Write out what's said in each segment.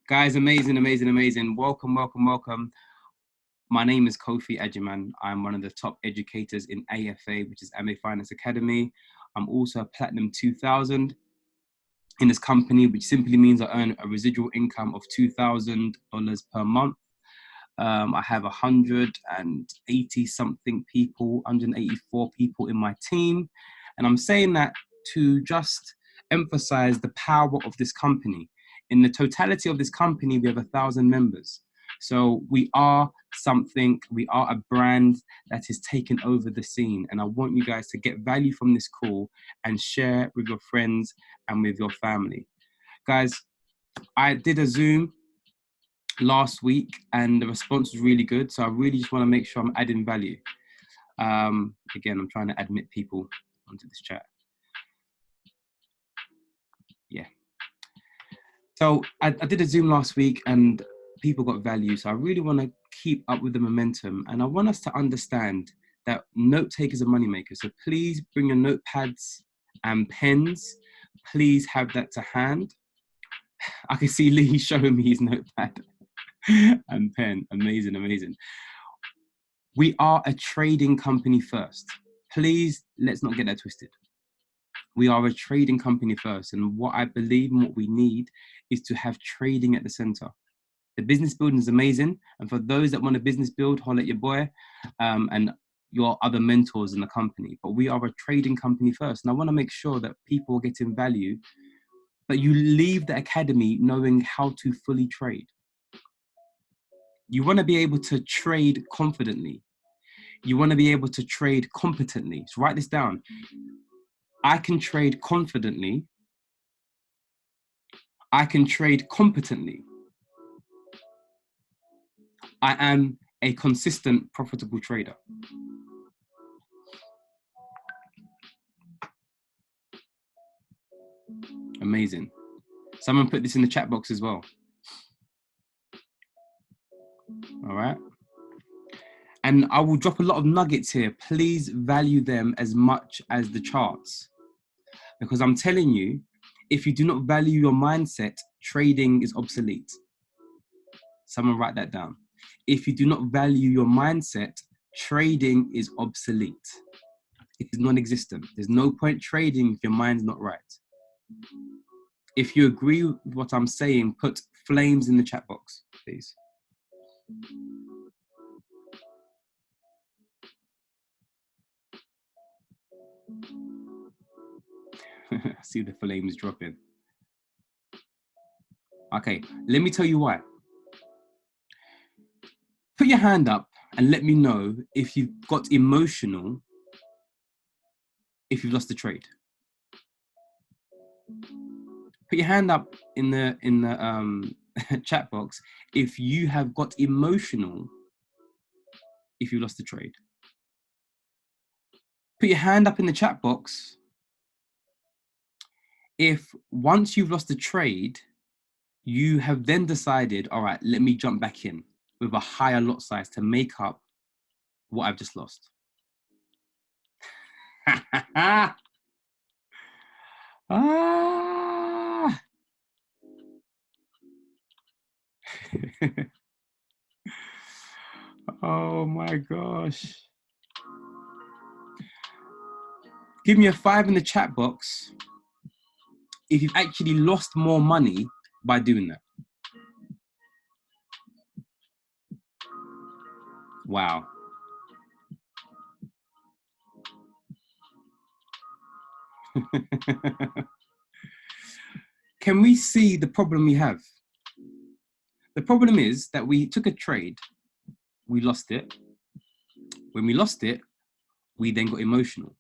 Guys, amazing, amazing, amazing. Welcome, welcome, welcome. My name is Kofi Ajiman. I'm one of the top educators in AFA, which is AMA Finance Academy. I'm also a Platinum 2000 in this company, which simply means I earn a residual income of $2,000 per month. I have 180 something people, 184 people in my team. And I'm saying that to just emphasize the power of this company. In the totality of this company, we have 1,000 members. So we are something, we are a brand that is taking over the scene. And I want you guys to get value from this call and share with your friends and with your family. Guys, I did a Zoom last week and the response was really good. So I really just want to make sure I'm adding value. Again, I'm trying to admit people onto this chat. Yeah. So I did a Zoom last week and people got value. So I really want to keep up with the momentum. And I want us to understand that note takers are moneymakers. So please bring your notepads and pens. Please have that to hand. I can see Lee showing me his notepad and pen. Amazing, amazing. We are a trading company first. Please, let's not get that twisted. We are a trading company first. And what I believe and what we need is to have trading at the center. The business building is amazing. And for those that want a business build, holler at your boy and your other mentors in the company. But we are a trading company first. And I want to make sure that people are getting value, but you leave the academy knowing how to fully trade. You want to be able to trade confidently. You want to be able to trade competently. So write this down. I can trade confidently. I can trade competently. I am a consistent, profitable trader. Amazing. Someone put this in the chat box as well. All right. And I will drop a lot of nuggets here. Please value them as much as the charts. Because I'm telling you, if you do not value your mindset, trading is obsolete. Someone write that down. If you do not value your mindset, trading is obsolete. It is non-existent. There's no point trading if your mind's not right. If you agree with what I'm saying, put flames in the chat box, please. See the flames dropping. Okay, let me tell you why. Put your hand up and let me know if you've got emotional, if you've lost the trade. Put your hand up in the chat box if you have got emotional, if you lost the trade. Put your hand up in the chat box if once you've lost the trade, you have then decided, all right, let me jump back in with a higher lot size to make up what I've just lost. Oh my gosh. Give me a 5 in the chat box if you've actually lost more money by doing that. Wow. Can we see the problem we have? The problem is that we took a trade, we lost it. When we lost it, we then got emotional.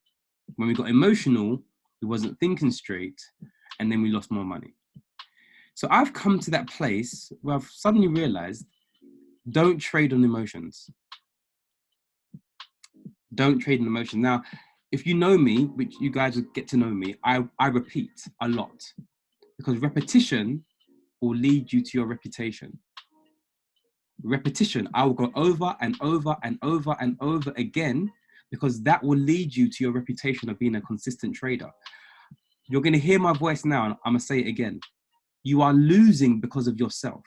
When we got emotional, we wasn't thinking straight, and then we lost more money. So I've come to that place where I've suddenly realized, don't trade on emotions. Don't trade on emotions. Now, if you know me, which you guys will get to know me, I repeat a lot because repetition will lead you to your reputation. Repetition, I will go over and over and over and over again because that will lead you to your reputation of being a consistent trader. You're going to hear my voice now and I'm going to say it again. You are losing because of yourself.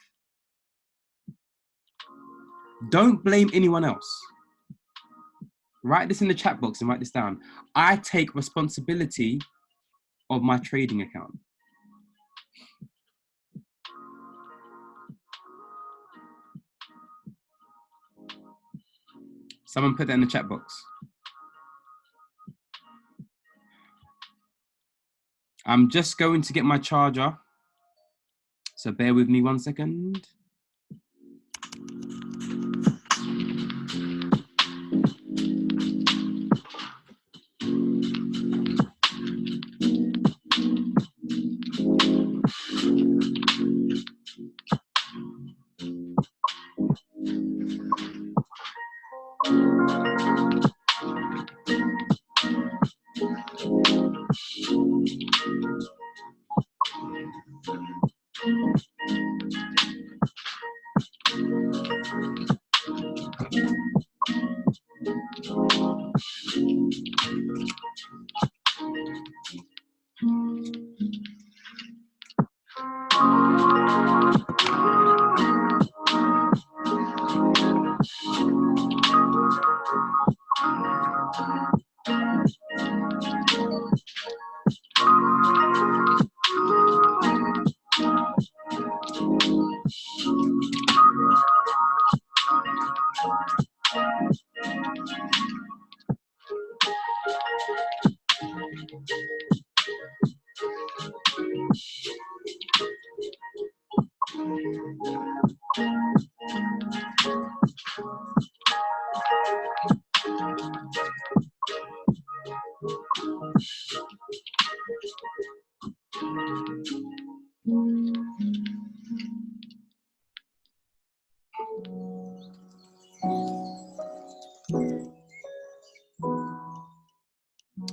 Don't blame anyone else. Write this in the chat box and write this down. I take responsibility of my trading account. Someone put that in the chat box. I'm just going to get my charger. So bear with me 1 second.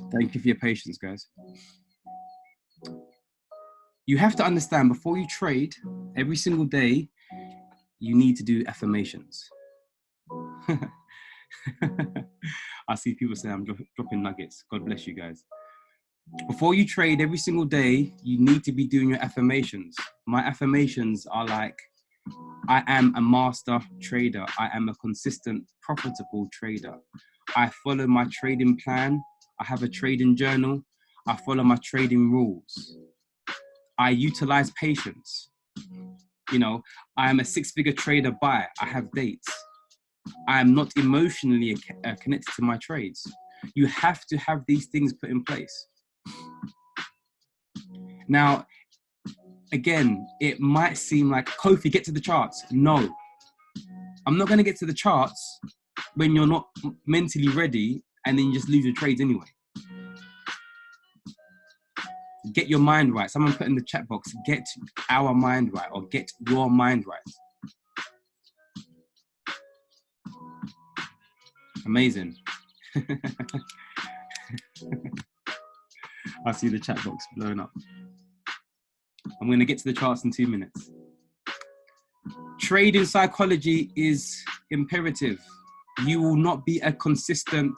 Thank you for your patience, guys. You have to understand, before you trade, every single day, you need to do affirmations. I see people say I'm dropping nuggets. God bless you guys. Before you trade every single day, you need to be doing your affirmations. My affirmations are like, I am a master trader. I am a consistent, profitable trader. I follow my trading plan. I have a trading journal. I follow my trading rules. I utilize patience. You know, I am a six-figure trader buyer. I have dates. I am not emotionally connected to my trades. You have to have these things put in place. Now, again, it might seem like, Kofi, get to the charts. No, I'm not going to get to the charts when you're not mentally ready and then you just lose your trades anyway. Get your mind right. Someone put in the chat box, get our mind right, or get your mind right. Amazing. I see the chat box blowing up. I'm going to get to the charts in 2 minutes. Trading psychology is imperative. You will not be a consistent,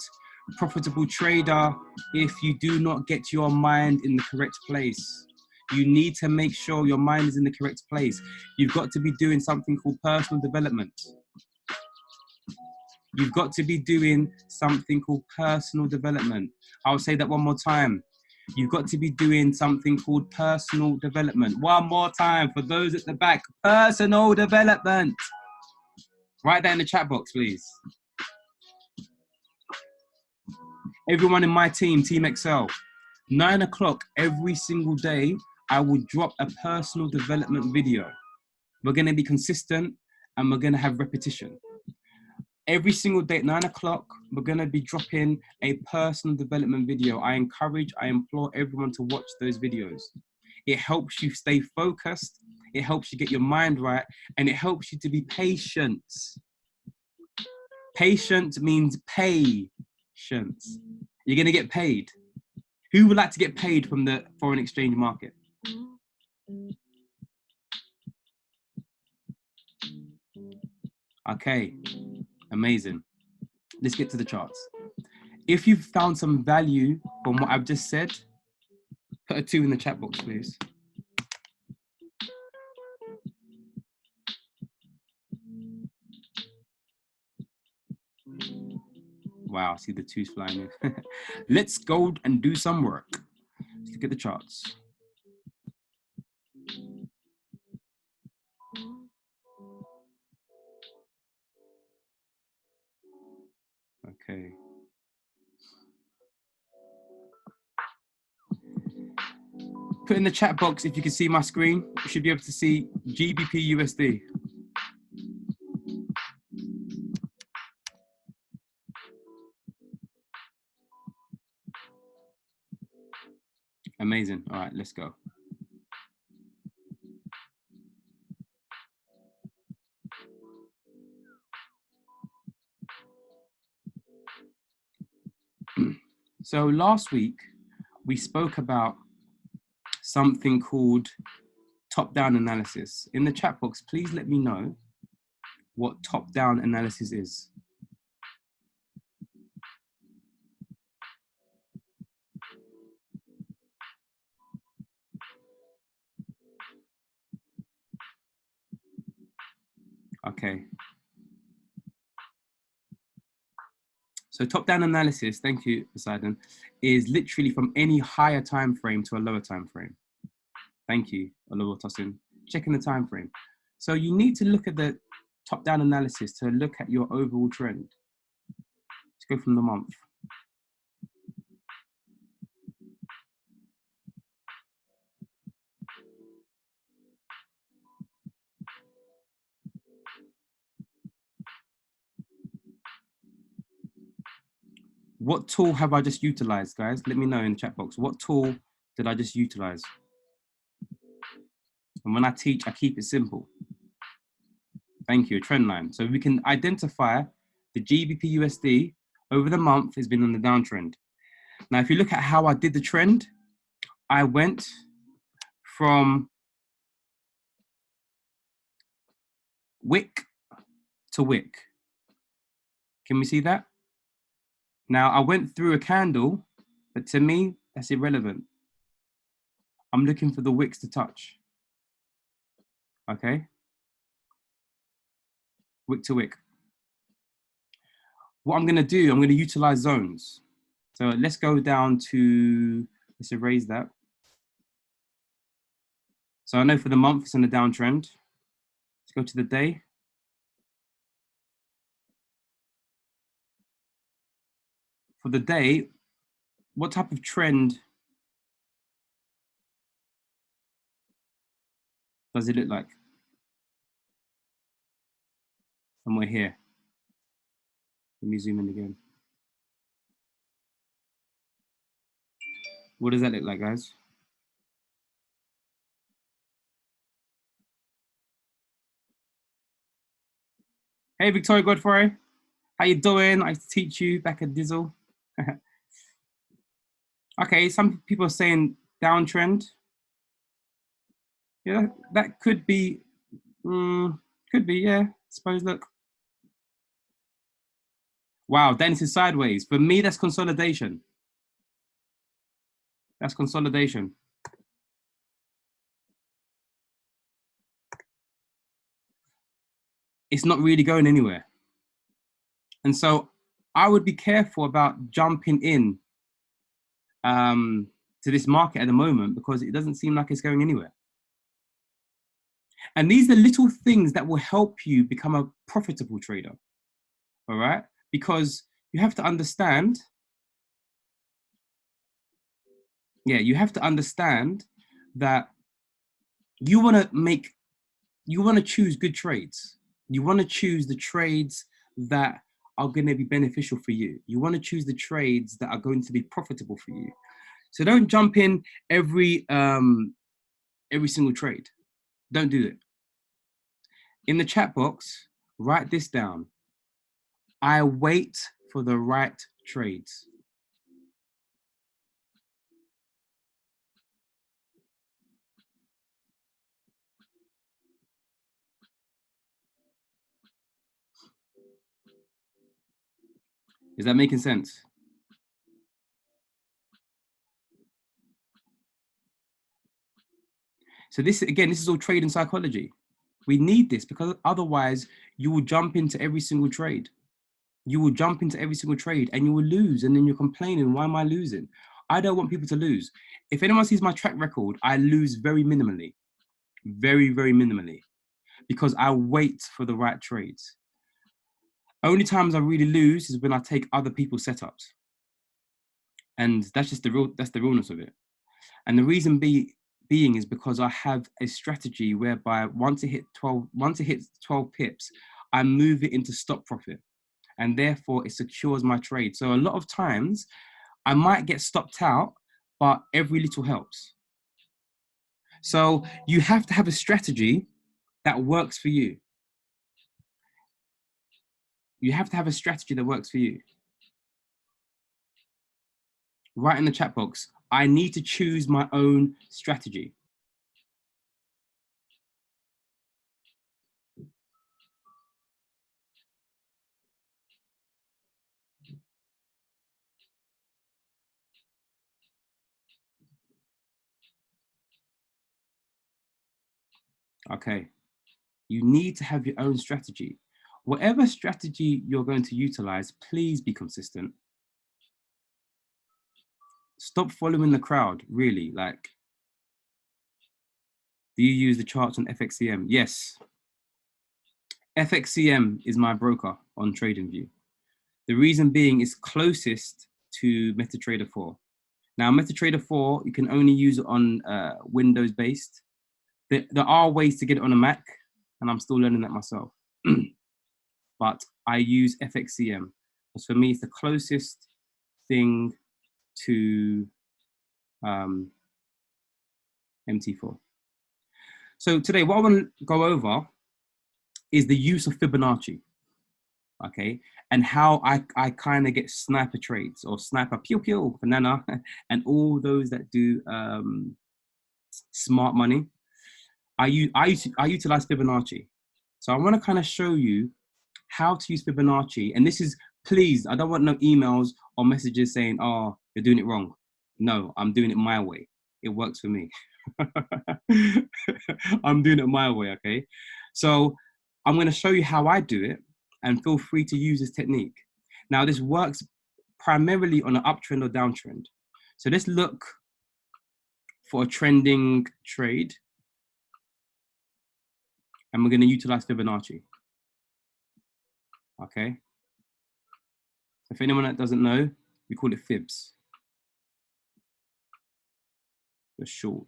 profitable trader if you do not get your mind in the correct place. You need to make sure your mind is in the correct place. You've got to be doing something called personal development. You've got to be doing something called personal development. I'll say that one more time. You've got to be doing something called personal development. One more time for those at the back. Personal development. Write that in the chat box, please. Everyone in my team, Team Excel, 9 o'clock every single day, I will drop a personal development video. We're going to be consistent and we're going to have repetition. Every single day at 9 o'clock, we're going to be dropping a personal development video. I implore everyone to watch those videos. It helps you stay focused. It helps you get your mind right. And it helps you to be patient. Patient means patience. You're going to get paid. Who would like to get paid from the foreign exchange market? Okay. Amazing. Let's get to the charts. If you've found some value from what I've just said, put a 2 in the chat box, please. Wow, I see the twos flying in. Let's go and do some work. Let's look at the charts. Okay. Put in the chat box if you can see my screen. You should be able to see GBP USD. Amazing. All right, let's go. So last week, we spoke about something called top-down analysis. In the chat box, please let me know what top-down analysis is. Okay. So top-down analysis, thank you, Poseidon, is literally from any higher time frame to a lower time frame. Thank you, Oluwatosin. Checking the time frame. So you need to look at the top-down analysis to look at your overall trend. Let's go from the month. What tool have I just utilized, guys? Let me know in the chat box. What tool did I just utilize? And when I teach, I keep it simple. Thank you, a trend line. So we can identify the GBP USD over the month has been on the downtrend. Now, if you look at how I did the trend, I went from wick to wick. Can we see that? Now, I went through a candle, but to me, that's irrelevant. I'm looking for the wicks to touch. Okay? Wick to wick. What I'm going to do, I'm going to utilize zones. So let's go down to, let's erase that. So I know for the month, it's on the downtrend. Let's go to the day. For the day, what type of trend does it look like? And we're here. Let me zoom in again. What does that look like, guys? Hey, Victoria Godfrey. How you doing? I teach you back at Dizzle. Okay, some people are saying downtrend. Yeah, that could be, yeah, I suppose, look. Wow, Dennis is sideways. For me, that's consolidation. That's consolidation. It's not really going anywhere. And so I would be careful about jumping in to this market at the moment because it doesn't seem like it's going anywhere. And these are little things that will help you become a profitable trader, all right? Because you have to understand, you have to understand that you want to choose good trades. You want to choose the trades that are going to be beneficial for you. You want to choose the trades that are going to be profitable for you. So don't jump in every single trade. Don't do it. In the chat box, write this down. I wait for the right trades. Is that making sense? So this is all trading psychology. We need this because otherwise you will jump into every single trade. You will jump into every single trade and you will lose, and then you're complaining, why am I losing? I don't want people to lose. If anyone sees my track record, I lose very minimally, very, very minimally, because I wait for the right trades. Only times I really lose is when I take other people's setups. And that's just that's the realness of it. And the reason being is because I have a strategy whereby once it hits 12 pips, I move it into stop profit. And therefore it secures my trade. So a lot of times I might get stopped out, but every little helps. So you have to have a strategy that works for you. You have to have a strategy that works for you. Write in the chat box, I need to choose my own strategy. Okay. You need to have your own strategy. Whatever strategy you're going to utilize, please be consistent. Stop following the crowd, really. Like, do you use the charts on FXCM? Yes. FXCM is my broker on TradingView. The reason being it's closest to MetaTrader 4. Now, MetaTrader 4, you can only use it on Windows-based. There are ways to get it on a Mac, and I'm still learning that myself. But I use FXCM because for me, it's the closest thing to MT4. So today, what I want to go over is the use of Fibonacci, okay? And how I kind of get sniper trades or sniper pew pew, banana, and all those that do smart money. I utilize Fibonacci. So I want to kind of show you how to use Fibonacci. And this is, please, I don't want no emails or messages saying, oh, you're doing it wrong. No, I'm doing it my way. It works for me. I'm doing it my way, okay? So I'm going to show you how I do it, and feel free to use this technique. Now, this works primarily on an uptrend or downtrend. So let's look for a trending trade, and we're going to utilize Fibonacci. Okay. If anyone that doesn't know, we call it Fibs. For short.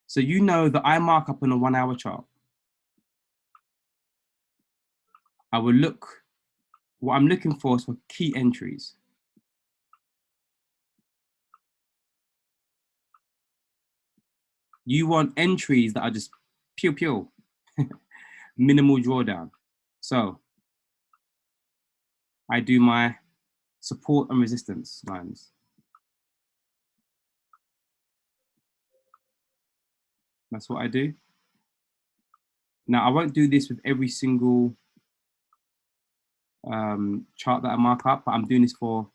So you know that I mark up on a 1 hour chart. I will look, what I'm looking for is for key entries. You want entries that are just pew pew, minimal drawdown. So I do my support and resistance lines. That's what I do. Now, I won't do this with every single chart that I mark up, but I'm doing this for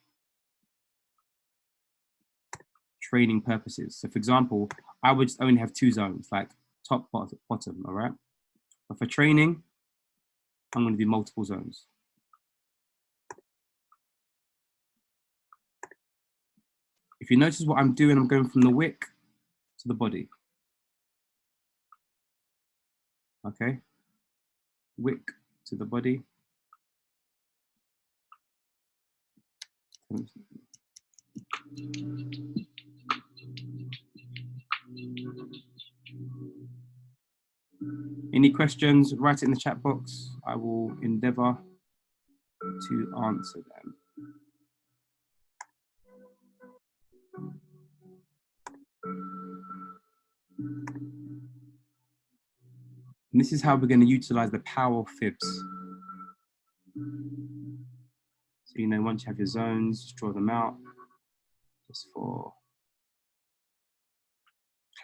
training purposes. So for example, I would only have 2 zones, like top, bottom, all right? But for training, I'm going to do multiple zones. If you notice what I'm doing, I'm going from the wick to the body. Okay, wick to the body. Any questions, write it in the chat box. I will endeavor to answer them. And this is how we're going to utilize the power of Fibs. So, you know, once you have your zones, just draw them out, just for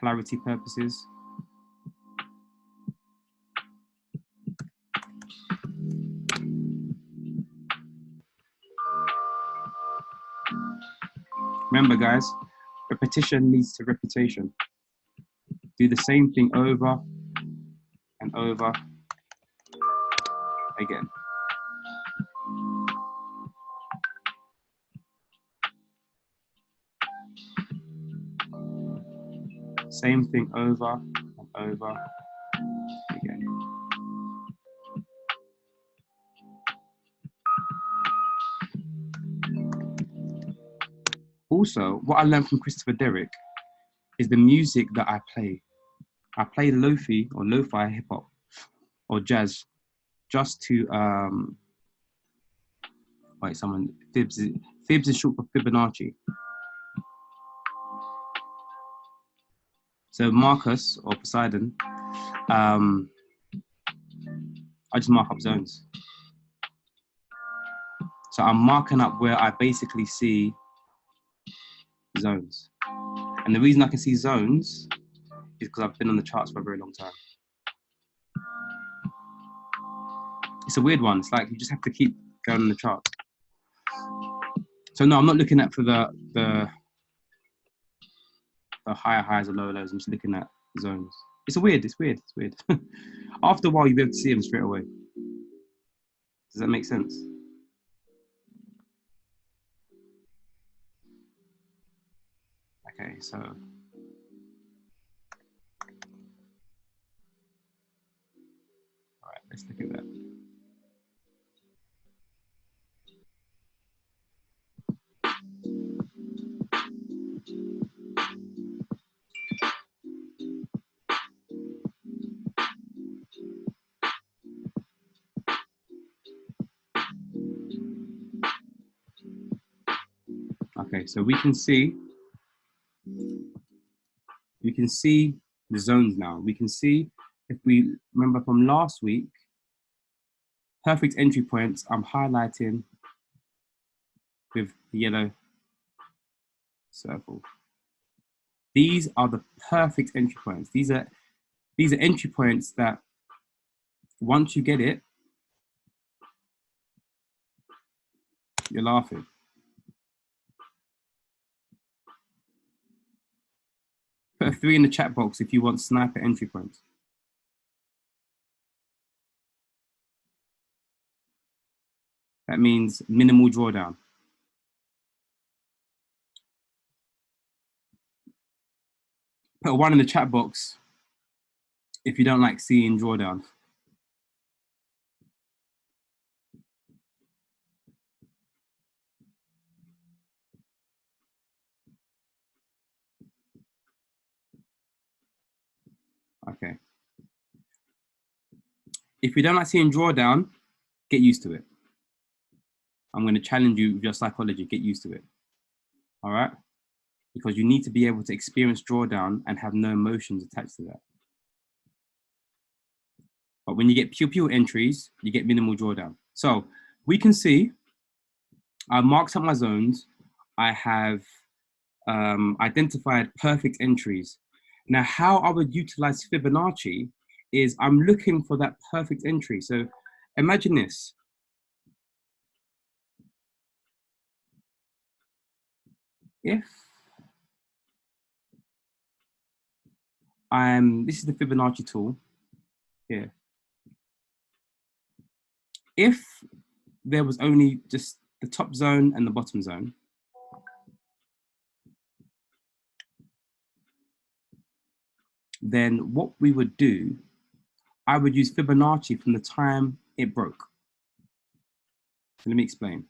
clarity purposes. Remember, guys, repetition leads to reputation. Do the same thing over and over again. Same thing over and over again. Also, what I learned from Christopher Derrick is the music that I play. I play lo-fi or lo-fi hip hop or jazz just to wait, Fibs is short for Fibonacci. So Marcus or Poseidon, I just mark up zones. So I'm marking up where I basically see zones. And the reason I can see zones is because I've been on the charts for a very long time. It's a weird one. It's like you just have to keep going on the chart. So no, I'm not looking at for the higher highs or lower lows. I'm just looking at zones. It's weird. After a while, you'll be able to see them straight away. Does that make sense? Okay, so all right, let's look at that. Okay, so we can see the zones now. We can see, if we remember from last week, perfect entry points, I'm highlighting with the yellow circle. These are the perfect entry points. These are entry points that once you get it, you're laughing. Put a 3 in the chat box if you want sniper entry points. That means minimal drawdown. Put a 1 in the chat box if you don't like seeing drawdown. Okay. If you don't like seeing drawdown, get used to it. I'm going to challenge you with your psychology. Get used to it. All right? Because you need to be able to experience drawdown and have no emotions attached to that. But when you get pure entries, you get minimal drawdown. So we can see I marked up my zones. I have identified perfect entries. Now, how I would utilize Fibonacci is I'm looking for that perfect entry. So imagine this. If this is the Fibonacci tool here. If there was only just the top zone and the bottom zone, then what we would do, I would use Fibonacci from the time it broke. So let me explain.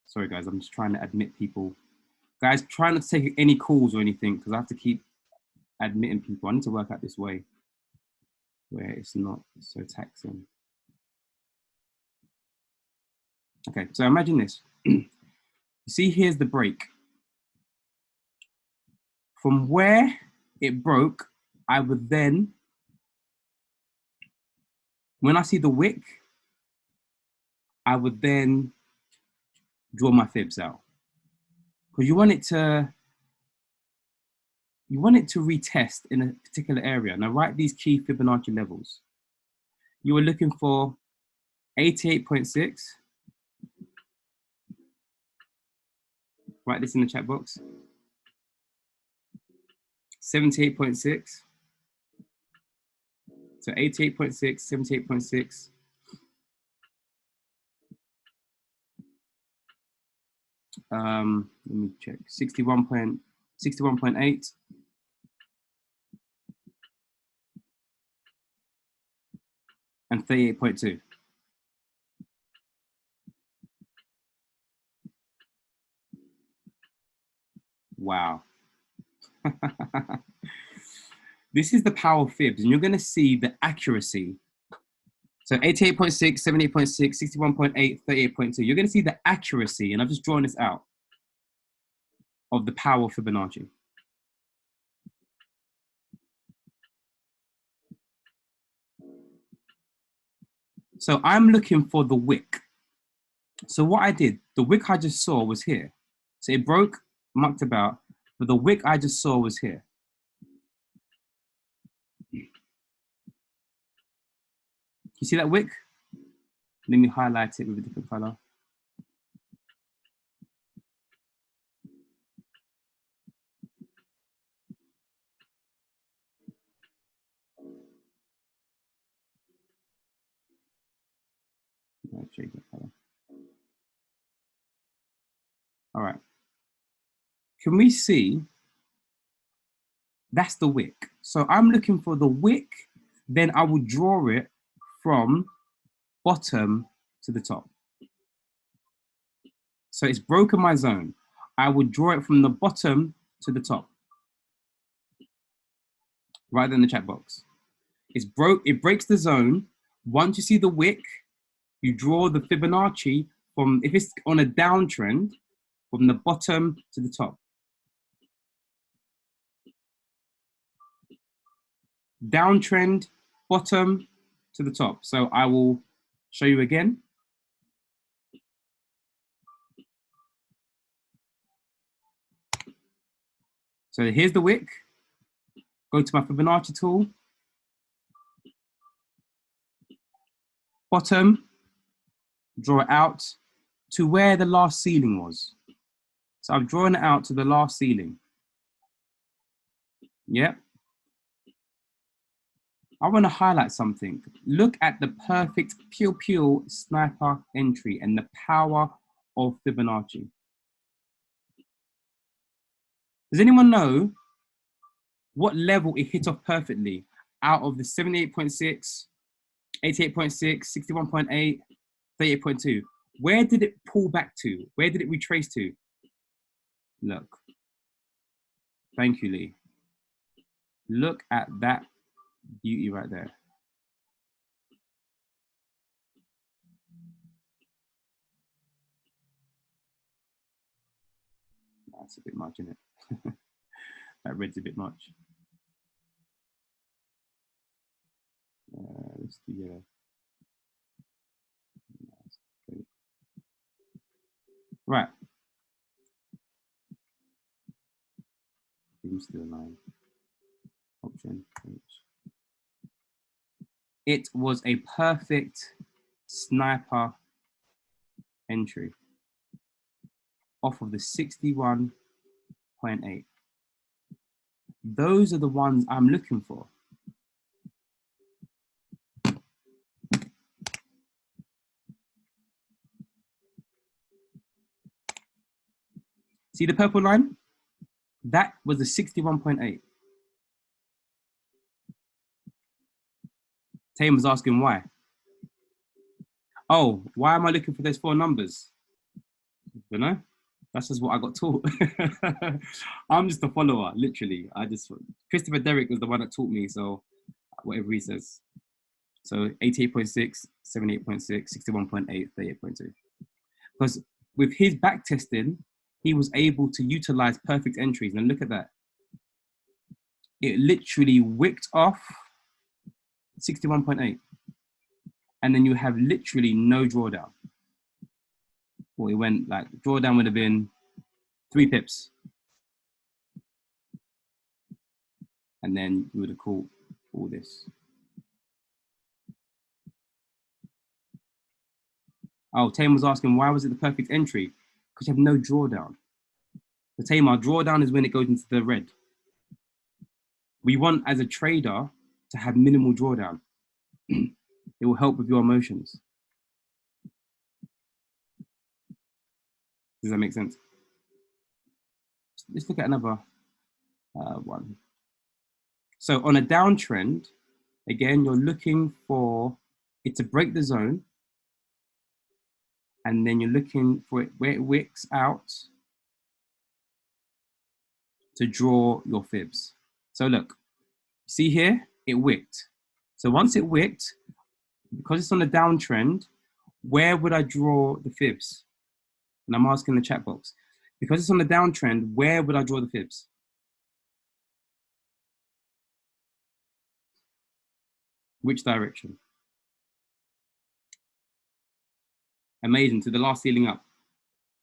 Sorry guys, I'm just trying to admit people. Guys, try not to take any calls or anything because I have to keep admitting people. I need to work out this way where it's not so taxing. Okay, so imagine this. You see, here's the break. From where it broke, I would then, when I see the wick, I would then draw my fibs out. Because you want it to retest in a particular area. Now write these key Fibonacci levels. You are looking for 88.6. Write this in the chat box. 78.6. So 88.6, 78.6. Let me check. 61.8 and 38.2. Wow. This is the power of Fibs, and you're going to see the accuracy. So 88.6, 78.6, 61.8, 38.2. You're going to see the accuracy, and I've just drawn this out, of the power of Fibonacci. So I'm looking for the wick. So what I did, the wick I just saw was here. So it broke, mucked about, but the wick I just saw was here. You see that wick? Let me highlight it with a different color. Change that color. All right. Can we see? That's the wick. So I'm looking for the wick, then I will draw it from bottom to the top. So it's broken my zone. I would draw it from the bottom to the top. Right in the chat box. It breaks the zone. Once you see the wick, you draw the Fibonacci from, if it's on a downtrend, from the bottom to the top. Downtrend, bottom to the top. So I will show you again. So here's the wick. Go to my Fibonacci tool. Bottom, draw it out to where the last ceiling was. So I've drawn it out to the last ceiling. Yep. I want to highlight something. Look at the perfect pure sniper entry and the power of Fibonacci. Does anyone know what level it hit off perfectly out of the 78.6, 88.6, 61.8, 38.2? Where did it pull back to? Where did it retrace to? Look. Thank you, Lee. Look at that beauty right there. That's a bit much, isn't it? That red's a bit much. Let's do yellow. Right. I'm still aligned. Option H. It was a perfect sniper entry off of the 61.8. Those are the ones I'm looking for. See the purple line? That was the 61.8. Tame was asking why. Oh, why am I looking for those four numbers? You know, that's just what I got taught. I'm just a follower, literally. Christopher Derrick was the one that taught me, so whatever he says. So 88.6, 78.6, 61.8, 38.2. Because with his back testing, he was able to utilize perfect entries. And look at that. It literally wicked off 61.8. And then you have literally no drawdown. Well, it went like, drawdown would have been 3 pips. And then you would have caught all this. Oh, Tame was asking, why was it the perfect entry? Because you have no drawdown. The Tame, our drawdown is when it goes into the red. We want, as a trader, to have minimal drawdown. It will help with your emotions. Does that make sense? let's look at another one. So on a downtrend, again, you're looking for it to break the zone, and then you're looking for it where it wicks out to draw your fibs. So look, see here, it wicked. So once it wicked, because it's on a downtrend, where would I draw the fibs? And I'm asking the chat box. Because it's on the downtrend, where would I draw the fibs? Which direction? Amazing, to the last ceiling up.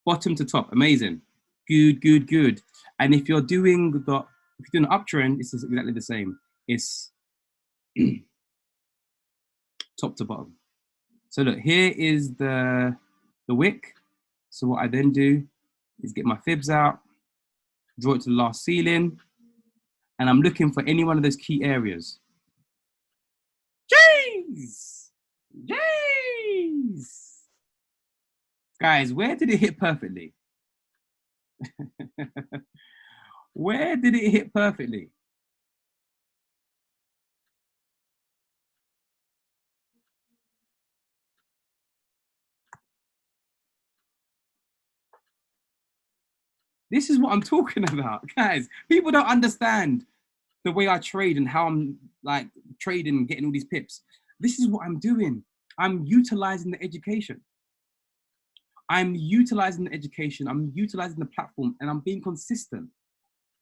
Bottom to top, amazing. Good, good, good. And if you're doing an uptrend, it's exactly the same. It's top to bottom. So look, here is the wick. So what I then do is get my fibs out, draw it to the last ceiling, and I'm looking for any one of those key areas. Jeez! Jeez! Guys, where did it hit perfectly? Where did it hit perfectly? This is what I'm talking about, guys. People don't understand the way I trade and how I'm like trading and getting all these pips. This is what I'm doing. I'm utilizing the education. I'm utilizing the education. I'm utilizing the platform, and I'm being consistent.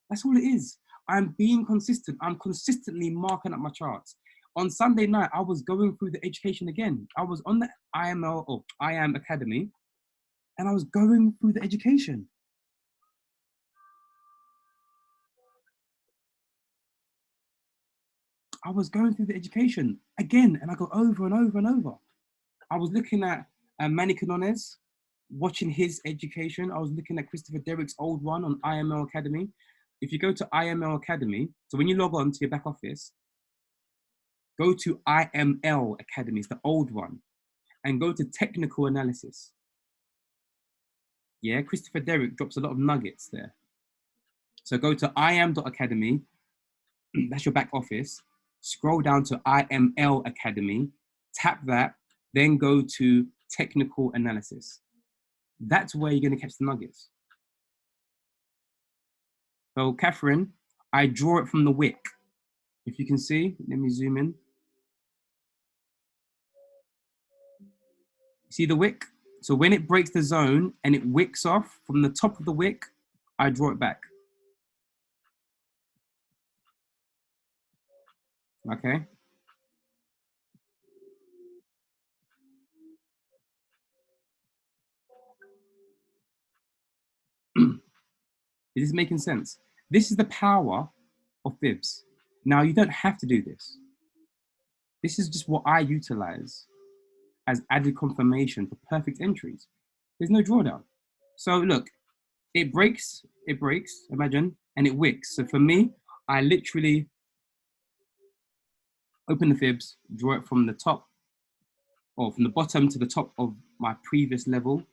That's all it is. I'm being consistent. I'm consistently marking up my charts. On Sunday night, I was going through the education again. I was on the IML or IAM Academy, and I was going through the education. I was going through the education again, and I go over and over and over. I was looking at Manny Canones, watching his education. I was looking at Christopher Derrick's old one on IML Academy. If you go to IML Academy, so when you log on to your back office, go to IML Academy, it's the old one, and go to technical analysis. Yeah, Christopher Derrick drops a lot of nuggets there. So go to im.academy, that's your back office, scroll down to IML Academy, tap that, then go to technical analysis. That's where you're going to catch the nuggets. So Catherine, I draw it from the wick. If you can see, let me zoom in. See the wick? So when it breaks the zone and it wicks off from the top of the wick, I draw it back. Okay. Is this making sense? This is the power of Fibs. Now, you don't have to do this. This is just what I utilize as added confirmation for perfect entries. There's no drawdown. So look, it breaks, imagine, and it wicks. So for me, I literally open the Fibs, draw it from the top, or from the bottom to the top of my previous level.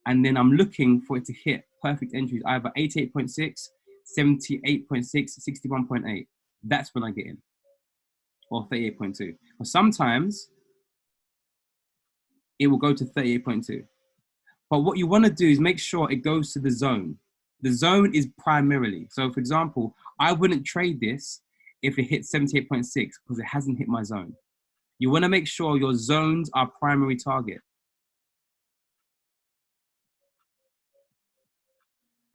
And then I'm looking for it to hit perfect entries, either 88.6, 78.6, 61.8. That's when I get in, or 38.2. But sometimes it will go to 38.2. But what you want to do is make sure it goes to the zone. The zone is primarily. So for example, I wouldn't trade this if it hits 78.6 because it hasn't hit my zone. You want to make sure your zones are primary target.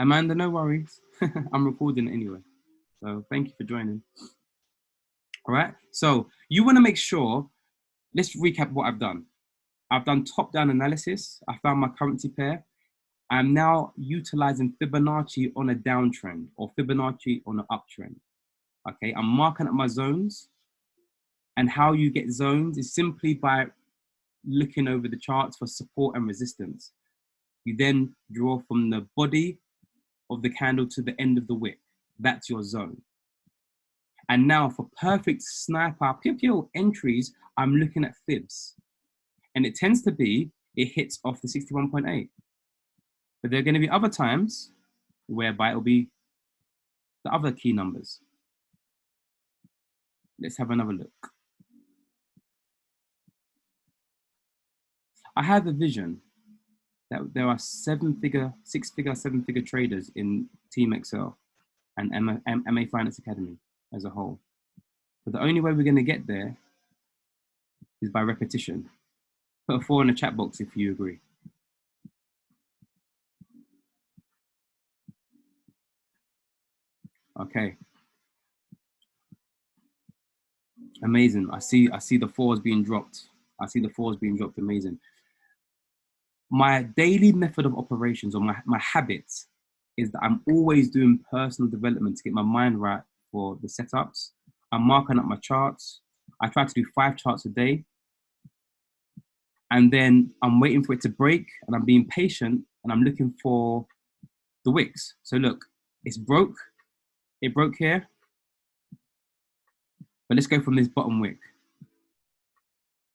Amanda, no worries. I'm recording anyway. So thank you for joining. All right. So you want to make sure, let's recap what I've done. I've done top-down analysis. I found my currency pair. I'm now utilizing Fibonacci on a downtrend or Fibonacci on an uptrend. Okay, I'm marking up my zones. And how you get zones is simply by looking over the charts for support and resistance. You then draw from the body of the candle to the end of the wick. That's your zone. And now for perfect sniper pew entries, I'm looking at Fibs. And it tends to be, it hits off the 61.8. But there are going to be other times whereby it'll be the other key numbers. Let's have another look. I have a vision that there are six-figure, seven-figure traders in Team Excel and MA Finance Academy as a whole. But the only way we're going to get there is by repetition. Put a 4 in the chat box if you agree. Okay. Amazing. I see the 4s being dropped. I see the 4s being dropped. Amazing. My daily method of operations, or my habits, is that I'm always doing personal development to get my mind right for the setups. I'm marking up my charts. I try to do 5 charts a day. And then I'm waiting for it to break, and I'm being patient, and I'm looking for the wicks. So look, it's broke. It broke here. But let's go from this bottom wick.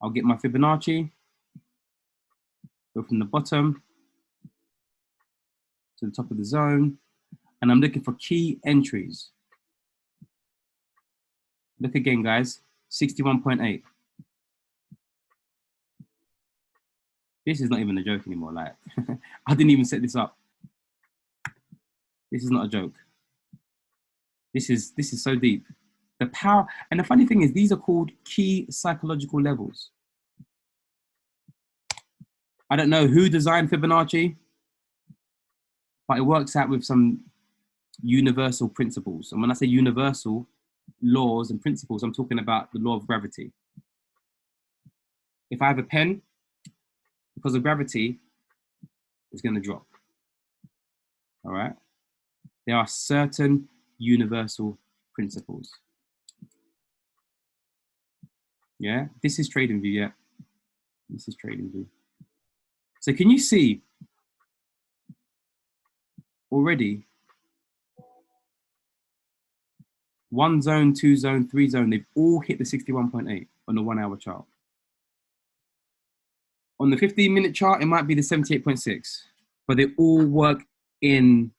I'll get my Fibonacci, go from the bottom to the top of the zone, and I'm looking for key entries. Look again, guys, 61.8. This is not even a joke anymore. Like, I didn't even set this up. This is not a joke. This is so deep. The power, and the funny thing is, these are called key psychological levels. I don't know who designed Fibonacci, but it works out with some universal principles. And when I say universal laws and principles, I'm talking about the law of gravity. If I have a pen, because of gravity, it's going to drop. All right? There are certain universal principles. Yeah? This is trading view, yeah? This is trading view. So can you see already 1 zone, 2 zone, 3 zone, they've all hit the 61.8 on the 1 hour chart. On the 15-minute chart, it might be the 78.6, but they all work in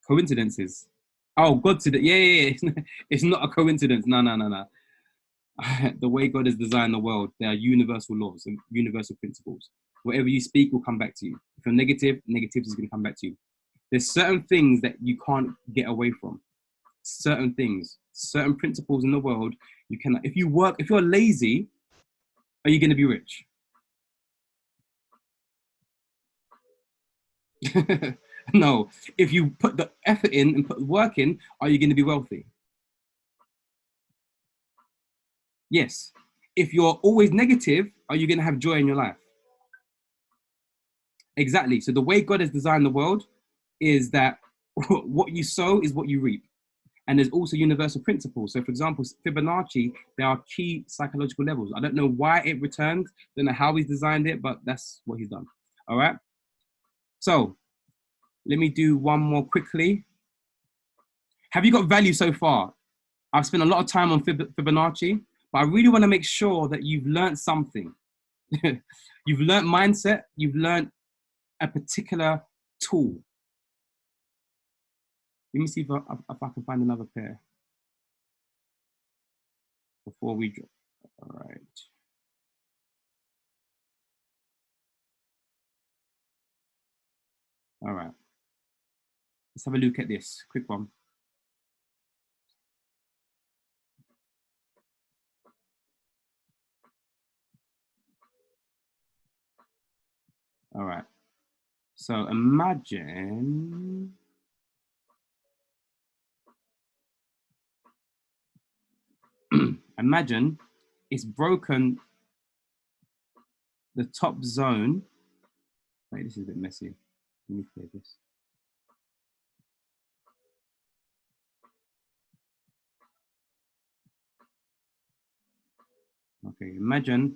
coincidences. Oh, God, yeah. It's not a coincidence. No. The way God has designed the world, there are universal laws and universal principles. Whatever you speak will come back to you. If you're negative, negativity is going to come back to you. There's certain things that you can't get away from. Certain things, certain principles in the world, you cannot. If you're lazy, are you going to be rich? No. If you put the effort in and put the work in, are you going to be wealthy? Yes. If you're always negative, are you going to have joy in your life? Exactly. So the way God has designed the world is that what you sow is what you reap. And there's also universal principles. So for example, Fibonacci, there are key psychological levels. I don't know why it returned. Don't know how he's designed it, but that's what he's done. All right. So let me do one more quickly. Have you got value so far? I've spent a lot of time on Fibonacci, but I really want to make sure that you've learned something. You've learned mindset. You've learned a particular tool. Let me see if I can find another pair before we drop. All right. All right. Let's have a look at this. Quick one. All right. So imagine it's broken the top zone. Wait, this is a bit messy. Let me clear this. Okay, imagine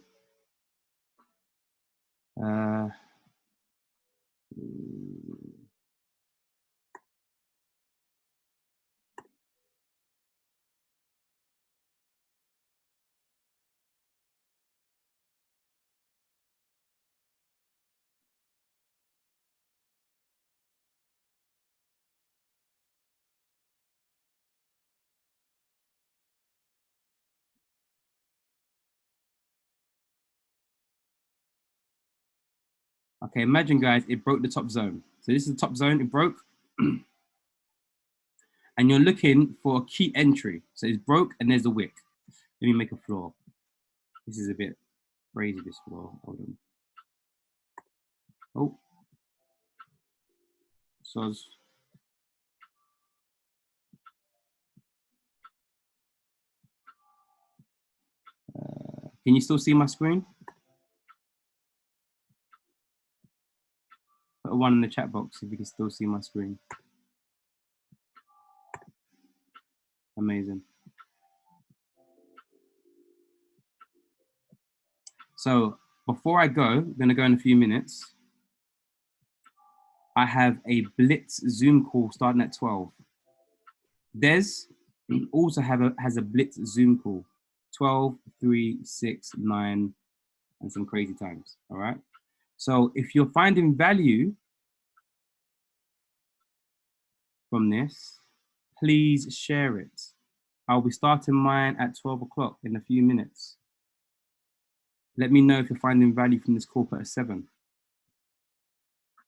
Okay, imagine guys, it broke the top zone. So this is the top zone, it broke. And you're looking for a key entry. So it's broke and there's a wick. Let me make a floor. This is a bit crazy, this floor. Hold on. Oh. So can you still see my screen? Put a 1 in the chat box if you can still see my screen. Amazing. So before I go, I'm gonna go in a few minutes. I have a Blitz Zoom call starting at 12. Des also has a Blitz Zoom call, 12, 3, 6, 9, and some crazy times, all right? So if you're finding value from this, please share it. I'll be starting mine at 12 o'clock in a few minutes. Let me know if you're finding value from this call at 7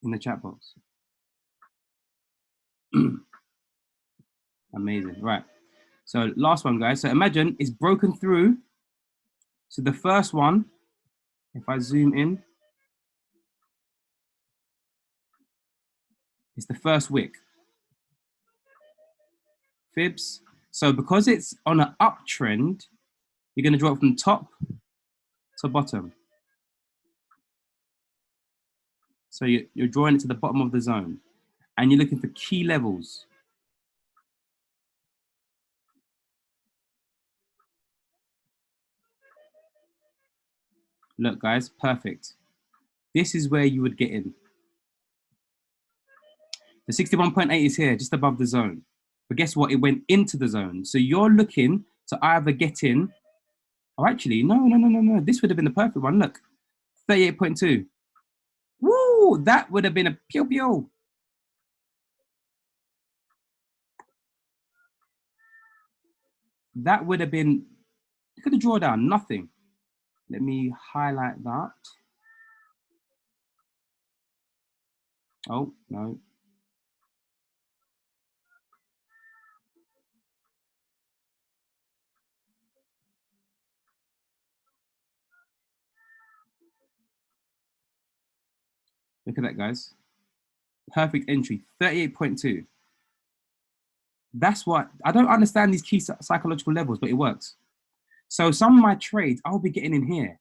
in the chat box. Amazing, right. So last one, guys. So imagine it's broken through. So the first one, if I zoom in, it's the first wick. Fibs. So because it's on an uptrend, you're going to draw it from top to bottom. So you're drawing it to the bottom of the zone. And you're looking for key levels. Look, guys, perfect. This is where you would get in. The 61.8 is here, just above the zone. But guess what? It went into the zone. So you're looking to either get in, or actually, no. This would have been the perfect one. Look, 38.2. Woo, that would have been a pew. That would have been, look at the drawdown, nothing. Let me highlight that. Oh, no. Look at that, guys. Perfect entry, 38.2. That's what, I don't understand these key psychological levels, but it works. So some of my trades, I'll be getting in here.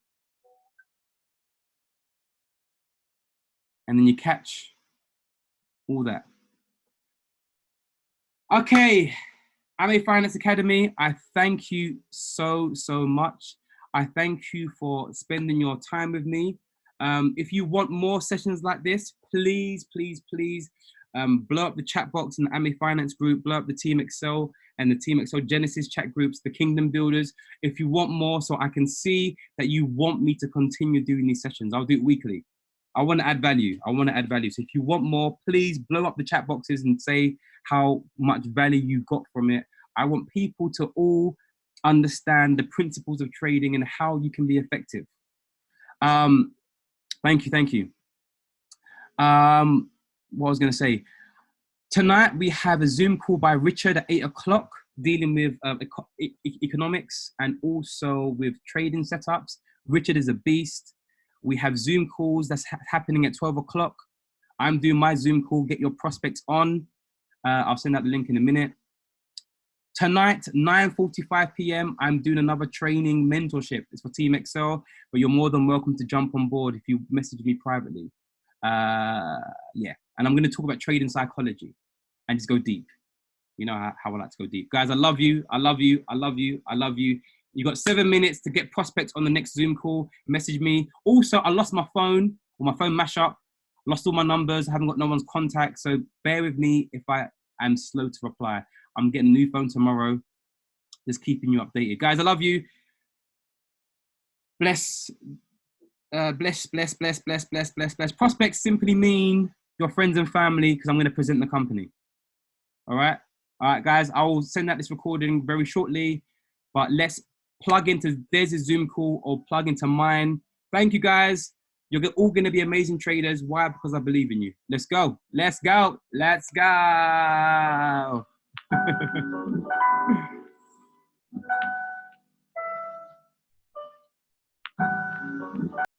And then you catch all that. Okay, AMA Finance Academy, I thank you so much. I thank you for spending your time with me. If you want more sessions like this, please blow up the chat box in the AMA Finance group, blow up the Team Excel and the Team Excel Genesis chat groups, the Kingdom Builders. If you want more, so I can see that you want me to continue doing these sessions, I'll do it weekly. I want to add value. So if you want more, please blow up the chat boxes and say how much value you got from it. I want people to all understand the principles of trading and how you can be effective. Thank you. What I was going to say, tonight we have a Zoom call by Richard at 8 o'clock dealing with economics and also with trading setups. Richard is a beast. We have Zoom calls that's happening at 12 o'clock. I'm doing my Zoom call, get your prospects on. I'll send out the link in a minute. Tonight, 9:45 p.m., I'm doing another training mentorship. It's for Team Excel, but you're more than welcome to jump on board if you message me privately. Yeah, and I'm going to talk about trading psychology and just go deep. You know how I like to go deep. Guys, I love you. You got 7 minutes to get prospects on the next Zoom call. Message me. Also, I lost my phone, or my phone mash up. Lost all my numbers. I haven't got no one's contact. So bear with me if I am slow to reply. I'm getting a new phone tomorrow. Just keeping you updated. Guys, I love you. Bless. Prospects simply mean your friends and family, because I'm going to present the company. All right, guys, I will send out this recording very shortly, but let's plug into there's a Zoom call or plug into mine. Thank you, guys. You're all going to be amazing traders. Why? Because I believe in you. Let's go. Let's go. Let's go.